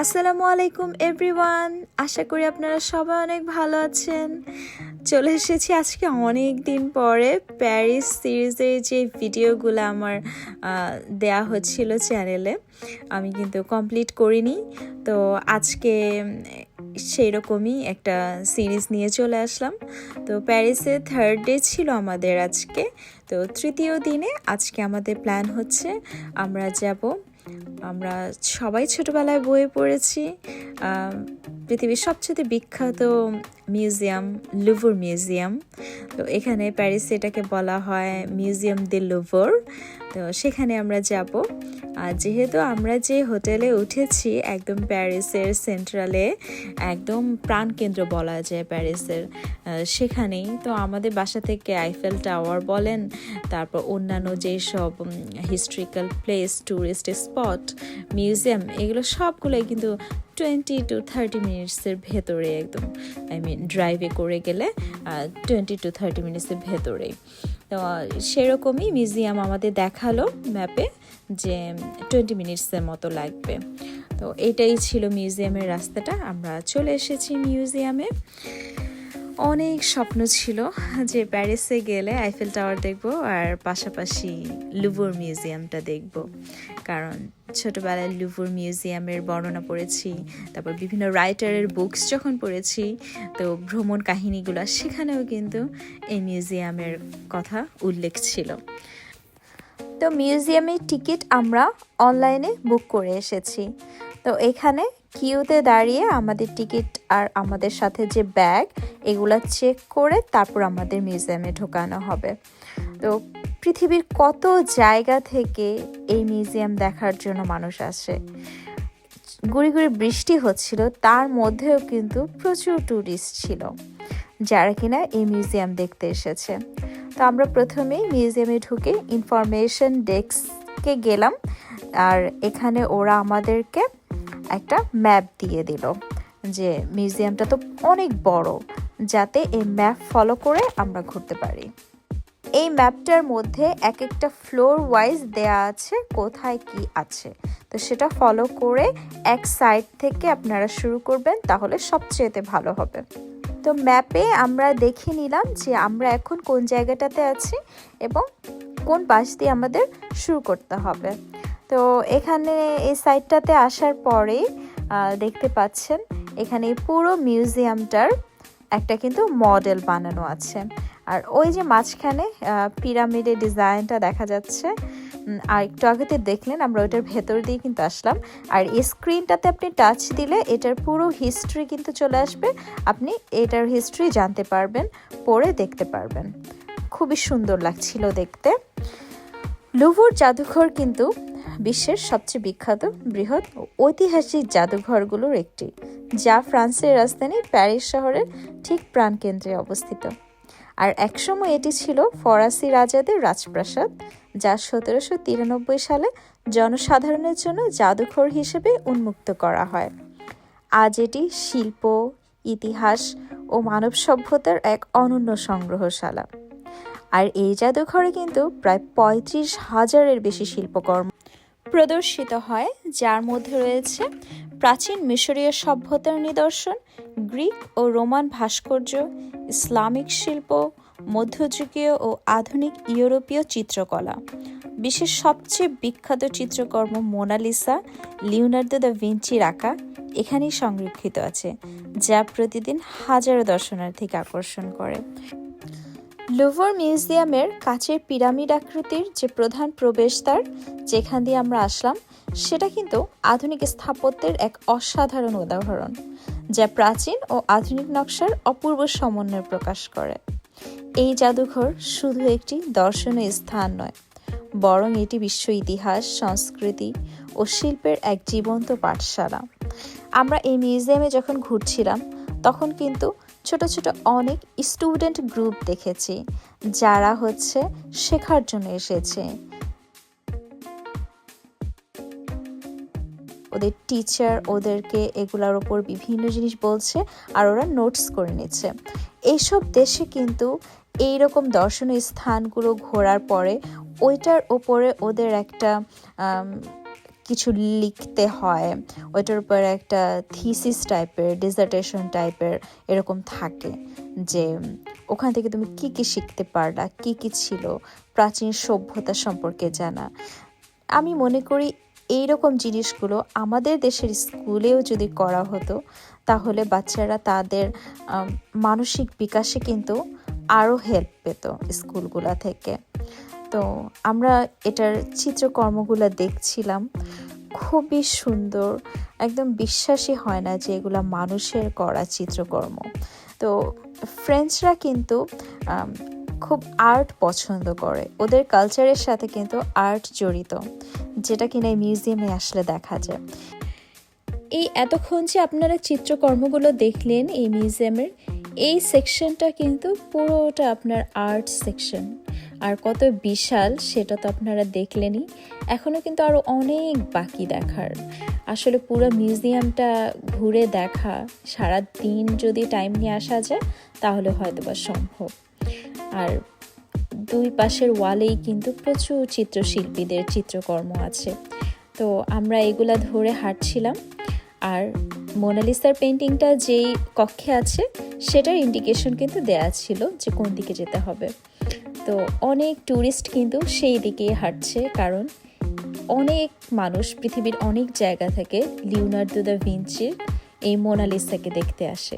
আসসালামু আলাইকুম এভরিওয়ান, আশা করি আপনারা সবাই অনেক ভালো আছেন। চলে এসেছি আজকে অনেক দিন পরে। প্যারিস সিরিজের যে ভিডিওগুলো আমার দেয়া হচ্ছিল চ্যানেলে, আমি কিন্তু কমপ্লিট করিনি। তো আজকে সেই রকমই একটা সিরিজ নিয়ে চলে আসলাম। তো প্যারিসে থার্ড ডে ছিল আমাদের আজকে। তো তৃতীয় দিনে আজকে আমাদের প্ল্যান হচ্ছে আমরা সবাই ছোটবেলায় বইয়ে পড়েছি পৃথিবীর সবচেয়ে বিখ্যাত মিউজিয়াম, লুভর মিউজিয়াম। তো এখানে প্যারিসে এটাকে বলা হয় মিউজিয়াম দে লুভর। তো সেখানে আমরা যাব। আর যেহেতু আমরা যে হোটেলে উঠেছি একদম প্যারিসের সেন্ট্রালে, একদম প্রাণকেন্দ্র বলা যায় প্যারিসের, সেখানেই তো আমাদের বাসা থেকে আইফেল টাওয়ার বলেন, তারপর অন্যান্য যেসব historical place, tourist spot, museum, এগুলো সবগুলোই কিন্তু 20 to 30 মিনিটসের ভেতরে, একদম ড্রাইভে করে গেলে 20 to 30 মিনিটসের ভেতরেই। তো সেরকমই মিউজিয়াম আমাদের দেখালো ম্যাপে যে 20 মিনিটসের মতো লাগবে। তো এটাই ছিল মিউজিয়ামের রাস্তাটা। আমরা চলে এসেছি মিউজিয়ামে। অনেক স্বপ্ন ছিল যে প্যারিসে গেলে আইফেল টাওয়ার দেখব আর পাশাপাশি লুভর মিউজিয়ামটা দেখব, কারণ ছোটোবেলায় লুভর মিউজিয়ামের বর্ণনা পড়েছি, তারপর বিভিন্ন রাইটারের বুকস যখন পড়েছি, তো ভ্রমণ কাহিনীগুলো, সেখানেও কিন্তু এই মিউজিয়ামের কথা উল্লেখ ছিল। তো মিউজিয়ামের টিকিট আমরা অনলাইনে বুক করে এসেছি। তো এখানে কিউতে দাঁড়িয়ে আমাদের টিকিট আর আমাদের সাথে যে ব্যাগ, এগুলা চেক করে তারপর আমাদের মিউজিয়ামে ঢোকানো হবে। তো পৃথিবীর কত জায়গা থেকে এই মিউজিয়াম দেখার জন্য মানুষ আসে। গুড়ি গুড়ি বৃষ্টি হচ্ছিল, তার মধ্যেও কিন্তু প্রচুর ট্যুরিস্ট ছিল যারা কিনা এই মিউজিয়াম দেখতে এসেছে। তো আমরা প্রথমেই মিউজিয়ামে ঢুকে ইনফরমেশন ডেস্কে গেলাম, আর এখানে ওরা আমাদেরকে একটা ম্যাপ দিয়ে দিল যে মিউজিয়ামটা তো অনেক বড়, যাতে এই ম্যাপ ফলো করে আমরা ঘুরতে পারি। এই ম্যাপটার মধ্যে এক একটা ফ্লোর ওয়াইজ দেয়া আছে কোথায় কি আছে, তো সেটা ফলো করে এক সাইড থেকে আপনারা শুরু করবেন, তাহলে সবচেয়ে ভালো হবে। তো ম্যাপে আমরা দেখে নিলাম যে আমরা এখন কোন জায়গাটাতে আছি এবং কোন পাশ দিয়ে আমাদের শুরু করতে হবে। তো এখানে এই সাইডটাতে আসার পরে দেখতে পাচ্ছেন এখানে পুরো মিউজিয়ামটার একটা কিন্তু মডেল বানানো আছে। আর ওই যে মাঝখানে পিরামিডের ডিজাইনটা দেখা যাচ্ছে, আর একটু আগেতে দেখলেন আমরা ওইটার ভেতর দিয়ে কিন্তু আসলাম। আর এই স্ক্রিনটাতে আপনি টাচ দিলে এটার পুরো হিস্ট্রি কিন্তু চলে আসবে, আপনি এটার হিস্ট্রি জানতে পারবেন, পড়ে দেখতে পারবেন। খুবই সুন্দর লাগছিল দেখতে। লুভর জাদুঘর কিন্তু বিশ্বের সবচেয়ে বিখ্যাত, বৃহৎ ও ঐতিহাসিক জাদুঘরগুলোর একটি, যা ফ্রান্সের রাজধানী প্যারিস শহরের ঠিক প্রাণকেন্দ্রে অবস্থিত। আর একসময় এটি ছিল ফরাসি রাজাদের রাজপ্রাসাদ, যা 1793 সালে জনসাধারণের জন্য জাদুঘর হিসেবে উন্মুক্ত করা হয়। আজ এটি শিল্প, ইতিহাস ও মানব সভ্যতার এক অনন্য সংগ্রহশালা। আর এই জাদুঘরে কিন্তু প্রায় 35,000-এর বেশি শিল্পকর্ম প্রদর্শিত হয়, যার মধ্যে রয়েছে প্রাচীন মিশরীয় সভ্যতার নিদর্শন, গ্রিক ও রোমান ভাস্কর্য, ইসলামিক শিল্প, মধ্যযুগীয় ও আধুনিক ইউরোপীয় চিত্রকলা। বিশ্বের সবচেয়ে বিখ্যাত চিত্রকর্ম মোনালিসা, লিওনার্দো দা ভিঞ্চির আঁকা এখানেই সংরক্ষিত আছে, যা প্রতিদিন হাজারো দর্শনার্থীকে আকর্ষণ করে। লুভর মিউজিয়ামের কাচের পিরামিড আকৃতির যে প্রধান প্রবেশদ্বার, যেখান দিয়ে আমরা আসলাম, সেটা কিন্তু আধুনিক স্থাপত্যের এক অসাধারণ উদাহরণ, যা প্রাচীন ও আধুনিক নকশার অপূর্ব সমন্বয় প্রকাশ করে। এই জাদুঘর শুধু একটি দর্শনীয় স্থান নয়, বরং এটি বিশ্ব ইতিহাস, সংস্কৃতি ও শিল্পের এক জীবন্ত পাঠশালা। আমরা এই মিউজিয়ামে যখন ঘুরছিলাম, তখন কিন্তু ছোট ছোট অনেক স্টুডেন্ট গ্রুপ দেখেছি, যারা শেখার জন্য এসেছে। ওদের টিচার ওদেরকে এগুলোর ওপর বিভিন্ন জিনিস বলছে, আর ওরা নোটস করে নিচ্ছে। এইসব দেশে কিন্তু এইরকম দর্শনীয় স্থানগুলো ঘোরার পরে ওইটার ওপরে ওদের একটা কিছু লিখতে হয়, ওইটার উপর একটা থিসিস টাইপের, ডিসার্টেশন টাইপের এরকম থাকে, যে ওখান থেকে তুমি কি কি শিখতে পারলা, কি কি ছিল, প্রাচীন সভ্যতা সম্পর্কে জানা। আমি মনে করি এইরকম জিনিসগুলো আমাদের দেশের স্কুলেও যদি করা হতো, তাহলে বাচ্চারা তাদের মানসিক বিকাশে কিন্তু আরও হেল্প পেত স্কুলগুলা থেকে। তো আমরা এটার চিত্রকর্মগুলো দেখছিলাম, খুবই সুন্দর, একদম বিশ্বাসই হয় না যে এগুলা মানুষের করা চিত্রকর্ম। তো ফ্রেঞ্চরা কিন্তু খুব আর্ট পছন্দ করে, ওদের কালচারের সাথে কিন্তু আর্ট জড়িত, যেটা কিনা এই মিউজিয়ামে আসলে দেখা যায়। এই এতক্ষণ যে আপনারা চিত্রকর্মগুলো দেখলেন এই মিউজিয়ামের, এই সেকশনটা কিন্তু পুরোটা আপনার আর্ট সেকশন, আর কত বিশাল সেটা তো আপনারা দেখলেনই। এখনও কিন্তু আরও অনেক বাকি দেখার। আসলে পুরো মিউজিয়ামটা ঘুরে দেখা, সারা দিন যদি টাইম নিয়ে আসা যায় তাহলে হয়তো বা সম্ভব। আর দুই পাশের ওয়ালেই কিন্তু প্রচুর চিত্রশিল্পীদের চিত্রকর্ম আছে। তো আমরা এগুলা ধরে হাঁটছিলাম, আর মোনালিসার পেন্টিংটা যেই কক্ষে আছে সেটার ইন্ডিকেশন কিন্তু দেয়া ছিল যে কোন দিকে যেতে হবে। তো অনেক ট্যুরিস্ট কিন্তু সেই দিকেই হাঁটছে, কারণ অনেক মানুষ পৃথিবীর অনেক জায়গা থেকে লিওনার্দো দা ভিঞ্চির এই মোনালিসাকে দেখতে আসে।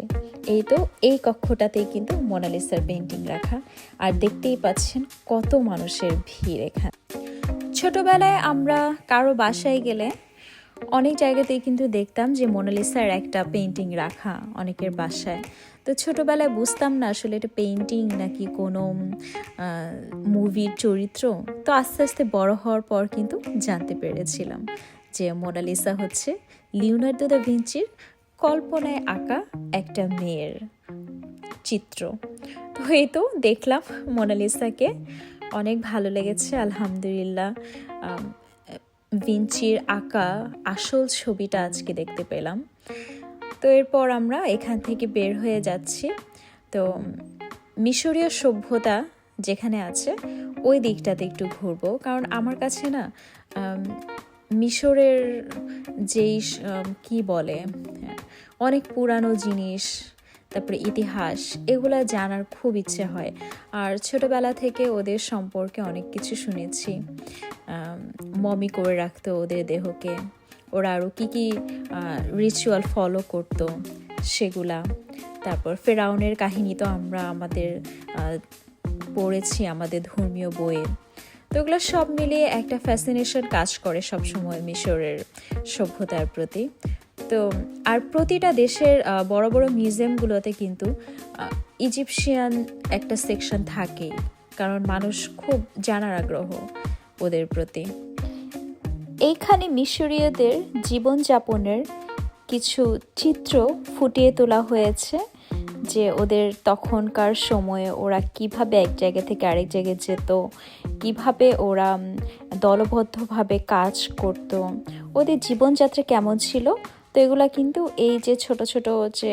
এই তো এই কক্ষটাতেই কিন্তু মোনালিসার পেন্টিং রাখা, আর দেখতেই পাচ্ছেন কত মানুষের ভিড় এখানে। ছোটবেলায় আমরা কারো বাসায় গেলে অনেক জায়গাতেই কিন্তু দেখতাম যে মোনালিসার একটা পেন্টিং রাখা অনেকের বাসায়। তো ছোটবেলায় বুঝতাম না আসলে এটা পেন্টিং নাকি কোনো মুভির চরিত্র। তো আস্তে আস্তে বড় হওয়ার পর কিন্তু জানতে পেরেছিলাম যে মোনালিসা হচ্ছে লিওনার্দো দা ভিঞ্চির কল্পনায় আঁকা একটা মেয়ের চিত্র। তো এই তো দেখলাম মোনালিসাকে, অনেক ভালো লেগেছে আলহামদুলিল্লাহ। ভিঞ্চির আঁকা আসল ছবিটা আজকে দেখতে পেলাম। তো এরপর আমরা এখান থেকে বের হয়ে যাচ্ছি। তো মিশরীয় সভ্যতা যেখানে আছে ওই দিকটাতে একটু ঘুরবো, কারণ আমার কাছে না মিশরের যেই কি বলে অনেক পুরানো জিনিস, তারপরে ইতিহাস, এগুলা জানার খুব ইচ্ছে হয়। আর ছোটবেলা থেকে ওদের সম্পর্কে অনেক কিছু শুনেছি, মমি করে রাখতো ওদের দেহকে, ওরা আরও কী কী রিচুয়াল ফলো করতো সেগুলা। তারপর ফেরাউনের কাহিনী তো আমরা আমাদের পড়েছি আমাদের ধর্মীয় বইয়ে। তো ওগুলো সব মিলিয়ে একটা ফ্যাসিনেশন কাজ করে সবসময় মিশরের সভ্যতার প্রতি। তো আর প্রতিটা দেশের বড় বড় মিউজিয়ামগুলোতে কিন্তু ইজিপশিয়ান একটা সেকশন থাকে, কারণ মানুষ খুব জানার আগ্রহ ওদের প্রতি। এইখানে মিশরীয়দের জীবনযাপনের কিছু চিত্র ফুটিয়ে তোলা হয়েছে, যে ওদের তখনকার সময়ে ওরা কিভাবে এক জায়গা থেকে আরেক জায়গায় যেত, কিভাবে ওরা দলবদ্ধভাবে কাজ করত, ওদের জীবনযাত্রা কেমন ছিল। তো এগুলা কিন্তু এই যে ছোট ছোট যে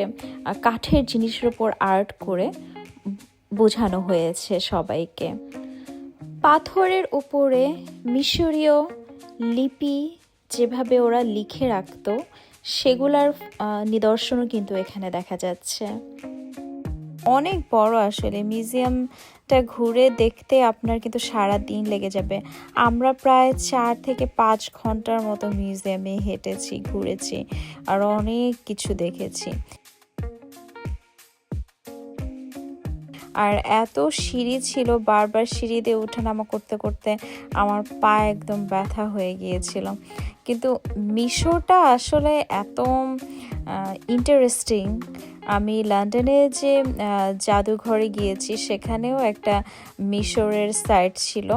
কাঠের জিনিসের উপর আর্ট করে বোঝানো হয়েছে সবাইকে। পাথরের উপরে মিশরীয় লিপি যেভাবে ওরা লিখে রাখতো সেগুলার নিদর্শনও কিন্তু এখানে দেখা যাচ্ছে। অনেক বড় আসলে মিউজিয়ামটা, ঘুরে দেখতে আপনার কিন্তু সারা দিন লেগে যাবে। আমরা প্রায় 4 থেকে 5 ঘন্টার মতো মিউজিয়ামে হেঁটেছি, ঘুরেছি, আর অনেক কিছু দেখেছি। আর এত সিঁড়ি ছিল, বারবার সিঁড়ি দিয়ে ওঠানামা করতে করতে আমার পা একদম ব্যথা হয়ে গিয়েছিল। কিন্তু মিশরটা আসলে এত ইন্টারেস্টিং। আমি লন্ডনে যে জাদুঘরে গিয়েছি সেখানেও একটা মিশরের সাইট ছিল।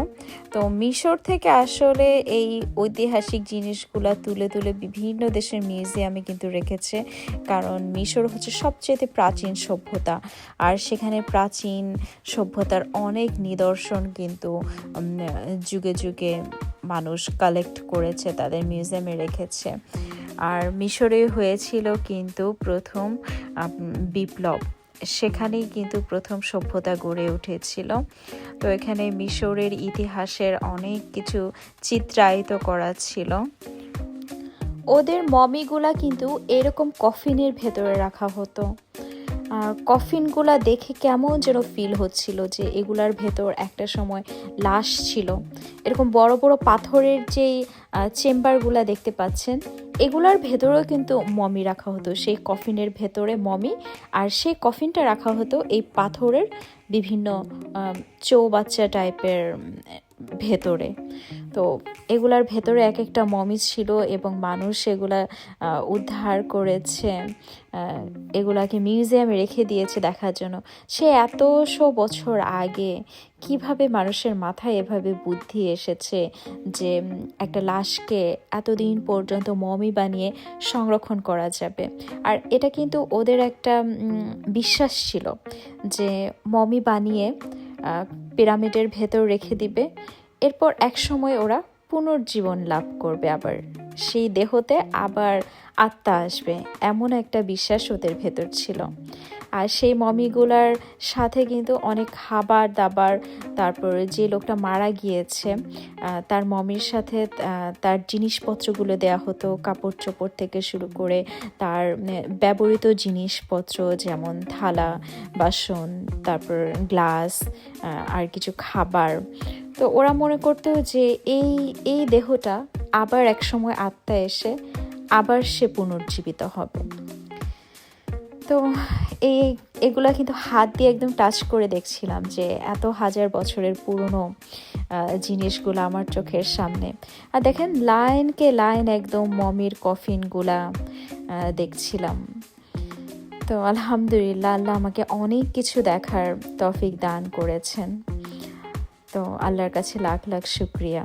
তো মিশর থেকে আসলে এই ঐতিহাসিক জিনিসগুলো তুলে তুলে বিভিন্ন দেশের মিউজিয়ামে কিন্তু রেখেছে, কারণ মিশর হচ্ছে সবচেয়ে প্রাচীন সভ্যতা, আর সেখানে প্রাচীন সভ্যতার অনেক নিদর্শন কিন্তু যুগে যুগে মানুষ কালেক্ট করেছে, তাদের মিউজিয়ামে রেখেছে। আর মিশরে হয়েছিল কিন্তু প্রথম বিপ্লব, সেখানেই কিন্তু প্রথম সভ্যতা গড়ে উঠেছিল। তো এখানে মিশরের ইতিহাসের অনেক কিছু চিত্রায়িত করা ছিল। ওদের মমিগুলা কিন্তু এরকম কফিনের ভেতরে রাখা হতো। কফিনগুলা দেখে কেমন যেন ফিল হচ্ছিল যে এগুলার ভেতর একটা সময় লাশ ছিল। এরকম বড় বড় পাথরের যেই চেম্বারগুলা দেখতে পাচ্ছেন, এগুলার ভেতরেও কিন্তু মমি রাখা হতো, সেই কফিনের ভেতরে মমি, আর সেই কফিনটা রাখা হতো এই পাথরের বিভিন্ন চৌবাচ্চা টাইপের ভেতরে। তো এগুলার ভেতরে এক একটা মমি ছিল এবং মানুষ এগুলা উদ্ধার করেছে, এগুলাকে মিউজিয়ামে রেখে দিয়েছে দেখার জন্য। সে এতশো বছর আগে কিভাবে মানুষের মাথায় এভাবে বুদ্ধি এসেছে যে একটা লাশকে এতদিন পর্যন্ত মমি বানিয়ে সংরক্ষণ করা যাবে। আর এটা কিন্তু ওদের একটা বিশ্বাস ছিল যে মমি বানিয়ে পিরামিডের ভেতর রেখে দিবে, এরপর এক সময় ওরা পুনর্জীবন লাভ করবে, আবার সেই দেহতে আবার আত্মা আসবে, এমন একটা বিশ্বাস ওদের ভেতর ছিল। আর সেই মমিগুলার সাথে কিন্তু অনেক খাবার দাবার, তারপরে যে লোকটা মারা গিয়েছে তার মমির সাথে তার জিনিসপত্রগুলো দেয়া হতো, কাপড় চোপড় থেকে শুরু করে তার ব্যবহৃত জিনিসপত্র যেমন থালা বাসন, তারপর গ্লাস, আর কিছু খাবার। তো ওরা মনে করতো যে এই দেহটা আবার এক সময় আত্মা এসে আবার সে পুনর্জীবিত হবে। তো এগুলা কিন্তু হাত দিয়ে একদম টাচ করে দেখছিলাম যে এত হাজার বছরের পুরনো জিনিসগুলো আমার চোখের সামনে। আর দেখেন লাইনকে লাইন একদম মমির কফিনগুলা দেখছিলাম। তো আলহামদুলিল্লাহ, আল্লাহ আমাকে অনেক কিছু দেখার তৌফিক দান করেছেন। তো আল্লাহর কাছে লাখ লাখ শুকরিয়া।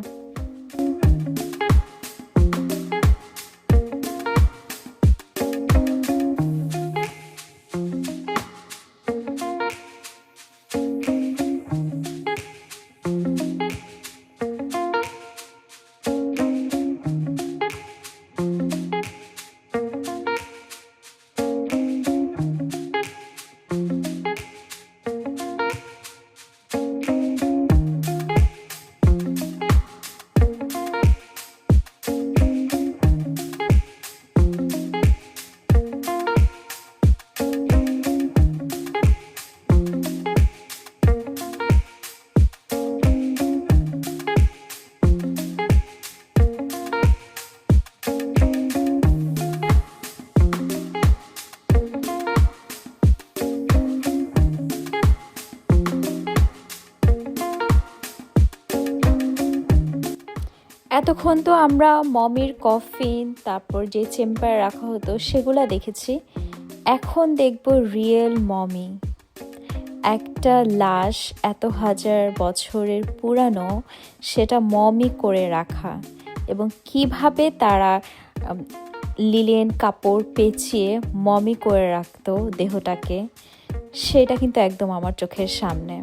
এতক্ষণ তো আমরা মমির কফিন, তারপর যে চেম্বারে রাখা হতো সেগুলা দেখেছি। এখন দেখব রিয়েল মমি, একটা লাশ এত হাজার বছরের পুরানো, সেটা মমি করে রাখা, এবং কিভাবে তারা লিনেন কাপড় পেঁচিয়ে মমি করে রাখতো দেহটাকে, সেটা কিন্তু একদম আমার চোখের সামনে।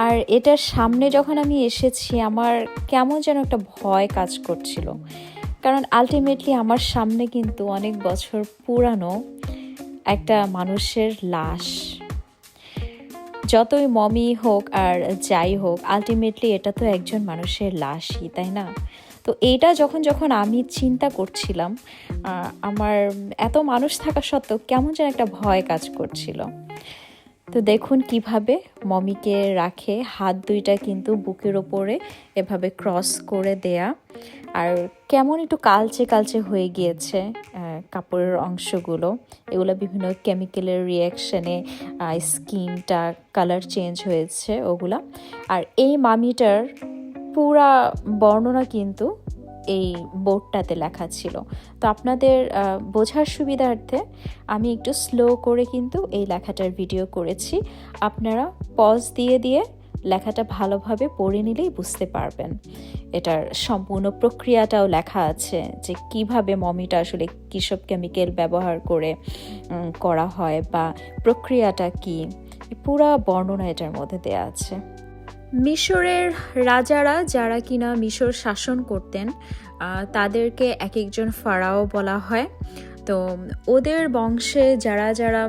আর এটার সামনে যখন আমি এসেছি আমার কেমন যেন একটা ভয় কাজ করছিল, কারণ আলটিমেটলি আমার সামনে কিন্তু অনেক বছর পুরানো একটা মানুষের লাশ। যতই মমি হোক আর যাই হোক, আলটিমেটলি এটা তো একজন মানুষের লাশই, তাই না? তো এইটা যখন আমি চিন্তা করছিলাম, আমার এত মানুষ থাকা সত্ত্বেও কেমন যেন একটা ভয় কাজ করছিল। তো দেখুন কিভাবে মমিকে রাখে, হাত দুইটা কিন্তু বুকের ওপরে এভাবে ক্রস করে দেয়া, আর কেমন একটু কালচে কালচে হয়ে গিয়েছে কাপড়ের অংশগুলো। এগুলো বিভিন্ন কেমিক্যালের রিয়াকশানে স্কিনটা কালার চেঞ্জ হয়েছে ওগুলা। আর এই মামিটার পুরা বর্ণনা কিন্তু এই বোর্ডটাতে লেখা ছিল। তো আপনাদের বোঝার সুবিধার্থে আমি একটু স্লো করে কিন্তু এই লেখাটার ভিডিও করেছি। আপনারা পজ দিয়ে দিয়ে লেখাটা ভালোভাবে পড়ে নিলেই বুঝতে পারবেন। এটার সম্পূর্ণ প্রক্রিয়াটাও লেখা আছে যে কিভাবে মমিটা আসলে কিসব কেমিক্যাল ব্যবহার করে করা হয় বা প্রক্রিয়াটা কি, পুরা বর্ণনা এটার মধ্যে দেয়া আছে। মিশরের রাজারা যারা কিনা মিশর শাসন করতেন তাদেরকে এক একজন ফারাও বলা হয়। তো ওদের বংশে যারা যারা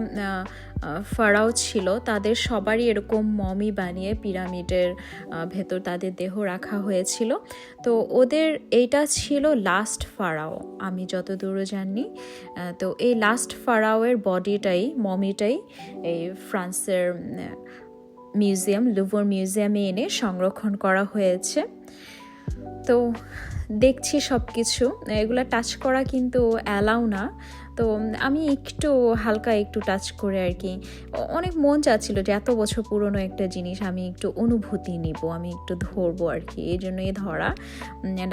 ফারাও ছিল, তাদের সবারই এরকম মমি বানিয়ে পিরামিডের ভেতর তাদের দেহ রাখা হয়েছিল। তো ওদের এইটা ছিল লাস্ট ফারাও, আমি যতদূর জানি। তো এই লাস্ট ফারাওয়ের বডিটাই, মমিটাই এই ফ্রান্সের মিউজিয়াম, লুভর মিউজিয়ামে এনে সংরক্ষণ করা হয়েছে। তো দেখছি সব কিছু, এগুলা টাচ করা কিন্তু অ্যালাউ না। তো আমি একটু হালকা একটু টাচ করে আর কি, অনেক মন চাচ্ছিল যে এত বছর পুরনো একটা জিনিস আমি একটু অনুভূতি নিব, আমি একটু ধরবো আর কি, এই জন্যই ধরা।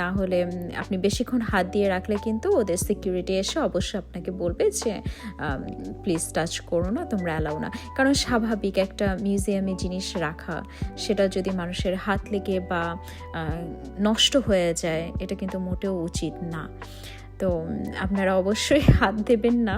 না হলে আপনি বেশিক্ষণ হাত দিয়ে রাখলে কিন্তু ওদের সিকিউরিটি এসে অবশ্যই আপনাকে বলবে যে প্লিজ টাচ করো না, তোমরা অ্যালাউ না। কারণ স্বাভাবিক একটা মিউজিয়ামে জিনিস রাখা, সেটা যদি মানুষের হাত লেগে বা নষ্ট হয়ে যায়, এটা কিন্তু মোটেও উচিত না। তো আপনারা অবশ্যই হাত দেবেন না।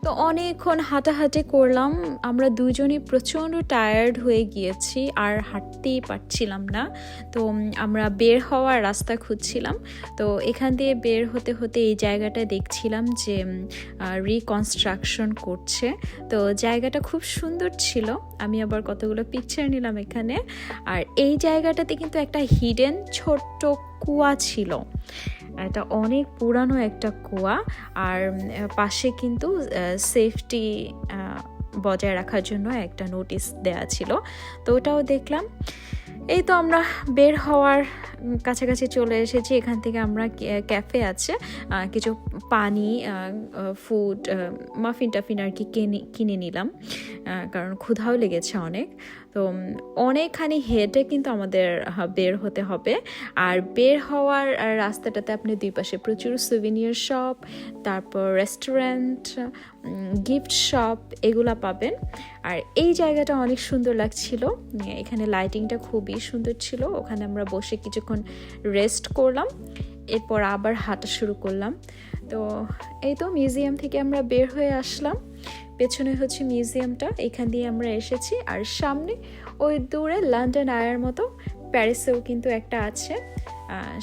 তো অনেকক্ষণ হাঁটাহাঁটি করলাম, আমরা দুজনই প্রচণ্ড টায়ার্ড হয়ে গিয়েছি, আর হাঁটতেই পারছিলাম না। তো আমরা বের হওয়ার রাস্তা খুঁজছিলাম। তো এখান দিয়ে বের হতে হতে এই জায়গাটা দেখছিলাম যে রিকনস্ট্রাকশন করছে। তো জায়গাটা খুব সুন্দর ছিল, আমি আবার কতগুলো পিকচার নিলাম এখানে। আর এই জায়গাটাতে কিন্তু একটা হিডেন ছোট্ট কুয়া ছিল, এটা অনেক পুরানো একটা কুয়া। আর পাশে কিন্তু সেফটি বজায় রাখার জন্য একটা নোটিশ দেয়া ছিল, তো ওটাও দেখলাম। এই তো আমরা বের হওয়ার কাছাকাছি চলে এসেছি। এখান থেকে আমরা ক্যাফে আছে, কিছু পানি, ফুড, মাফিন টাফিন আর কি কিনে নিলাম, কারণ ক্ষুধাও লেগেছে অনেক। তো অনেকখানি হেঁটে কিন্তু আমাদের বের হতে হবে। আর বের হওয়ার রাস্তাটাতে আপনি দুই পাশে প্রচুর সুভিনিয়ার শপ, তারপর রেস্টুরেন্ট, গিফট শপ এগুলা পাবেন। আর এই জায়গাটা অনেক সুন্দর লাগছিল, এখানে লাইটিংটা খুবই সুন্দর ছিল। ওখানে আমরা বসে কিছুক্ষণ রেস্ট করলাম, এরপর আবার হাঁটা শুরু করলাম। তো এই তো মিউজিয়াম থেকে আমরা বের হয়ে আসলাম, পেছনে হচ্ছে মিউজিয়ামটা, এখান দিয়ে আমরা এসেছি। আর সামনে ওই দূরে লন্ডন আয়ের মতো প্যারিসেও কিন্তু একটা আছে,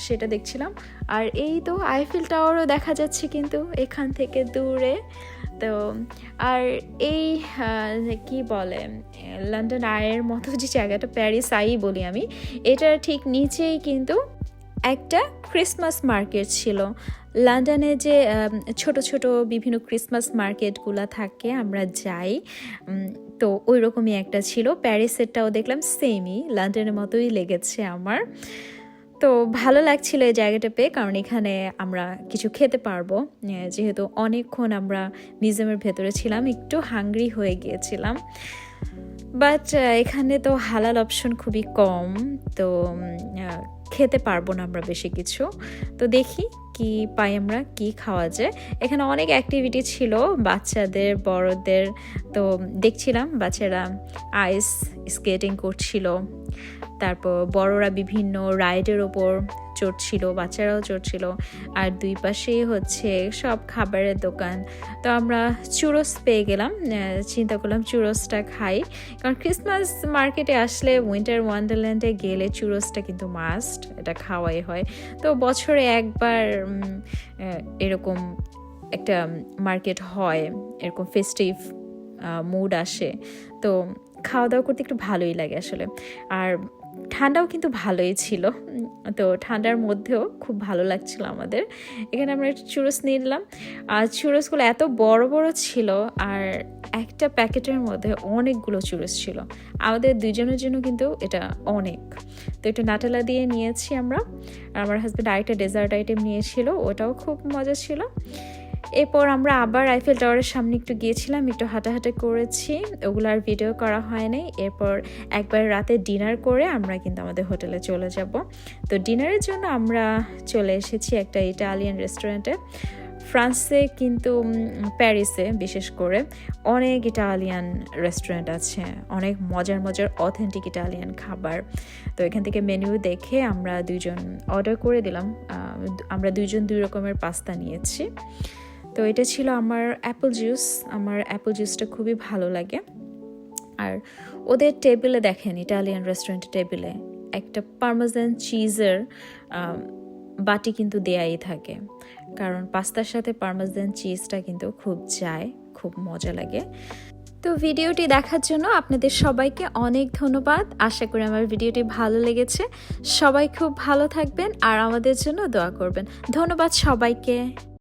সেটা দেখছিলাম। আর এই তো আইফেল টাওয়ারও দেখা যাচ্ছে কিন্তু এখান থেকে দূরে। তো আর এই কি বলে লন্ডন আয়ের মতো যে জায়গাটা, প্যারিস আই বলি আমি, এটার ঠিক নিচেই কিন্তু একটা ক্রিসমাস মার্কেট ছিল। লন্ডনে যে ছোট ছোট বিভিন্ন ক্রিসমাস মার্কেটগুলো থাকে, আমরা যাই, তো ওই রকমই একটা ছিল। প্যারিসেরটাও দেখলাম সেমই, লন্ডনের মতোই লেগেছে আমার। তো ভালো লাগছিল এই জায়গাটা পেয়ে, কারণ এখানে আমরা কিছু খেতে পারবো, যেহেতু অনেকক্ষণ আমরা মিউজিয়ামের ভেতরে ছিলাম, একটু হাংরি হয়ে গিয়েছিলাম। বাট এখানে তো হালাল অপশন খুবই কম, তো খেতে পারবো না আমরা বেশি কিছু। তো দেখি কি পাই আমরা, কি খাওয়া যায়। এখানে অনেক অ্যাক্টিভিটি ছিল বাচ্চাদের, বড়দের। তো দেখছিলাম বাচ্চারা আইস স্কেটিং করছিল, তারপর বড়রা বিভিন্ন রাইডের ওপর চড়ছিল, বাচ্চারাও চড়ছিল। আর দুই পাশেই হচ্ছে সব খাবারের দোকান। তো আমরা চুরোস পেয়ে গেলাম, চিন্তা করলাম চুরোসটা খাই, কারণ ক্রিসমাস মার্কেটে আসলে, উইন্টার ওয়ান্ডারল্যান্ডে গেলে চুরোসটা কিন্তু মাস্ট, এটা খাওয়াই হয়। তো বছরে একবার এরকম একটা মার্কেট হয়, এরকম ফেস্টিভ মুড আসে, তো খাওয়া দাওয়া করতে একটু ভালোই লাগে আসলে। আর ঠান্ডাও কিন্তু ভালোই ছিল, তো ঠান্ডার মধ্যেও খুব ভালো লাগছিল আমাদের। এখানে আমরা একটু চুরোস নিয়ে নিলাম, আর চুরোসগুলো এত বড় বড় ছিল, আর একটা প্যাকেটের মধ্যে অনেকগুলো চুরোস ছিল। আমাদের দুজনের জন্য কিন্তু এটা অনেক। তো এটা নাটেলা দিয়ে নিয়েছি আমরা, আর আমার হাজব্যান্ড আরেকটা ডেজার্ট আইটেম নিয়েছিল, ওটাও খুব মজা ছিল। এরপর আমরা আবার আইফেল টাওয়ারের সামনে একটু গিয়েছিলাম, একটু হাঁটাহাঁটি করেছি, ওগুলো আর ভিডিও করা হয় নাই। এরপর একবার রাতে ডিনার করে আমরা কিন্তু আমাদের হোটেলে চলে যাব। তো ডিনারের জন্য আমরা চলে এসেছি একটা ইটালিয়ান রেস্টুরেন্টে, ফ্রান্সে কিন্তু প্যারিসে বিশেষ করে অনেক ইটালিয়ান রেস্টুরেন্ট আছে, অনেক মজার মজার অথেন্টিক ইটালিয়ান খাবার। তো এখান থেকে মেনু দেখে আমরা দুইজন অর্ডার করে দিলাম। আমরা দুইজন দুই রকমের পাস্তা নিয়েছি। তো এটা ছিল আমার অ্যাপল জুস। আমার অ্যাপল জুসটা খুবই ভালো লাগে। আর ওদের টেবিলে দেখেন, ইটালিয়ান রেস্টুরেন্টের টেবিলে একটা পার্মেজান চিজের বাটি কিন্তু দেয়াই থাকে, কারণ পাস্তার সাথে পার্মেজান চিজটা কিন্তু খুব যায়, খুব মজা লাগে। তো ভিডিওটি দেখার জন্য আপনাদের সবাইকে অনেক ধন্যবাদ। আশা করি আমার ভিডিওটি ভালো লেগেছে। সবাই খুব ভালো থাকবেন আর আমাদের জন্য দোয়া করবেন। ধন্যবাদ সবাইকে।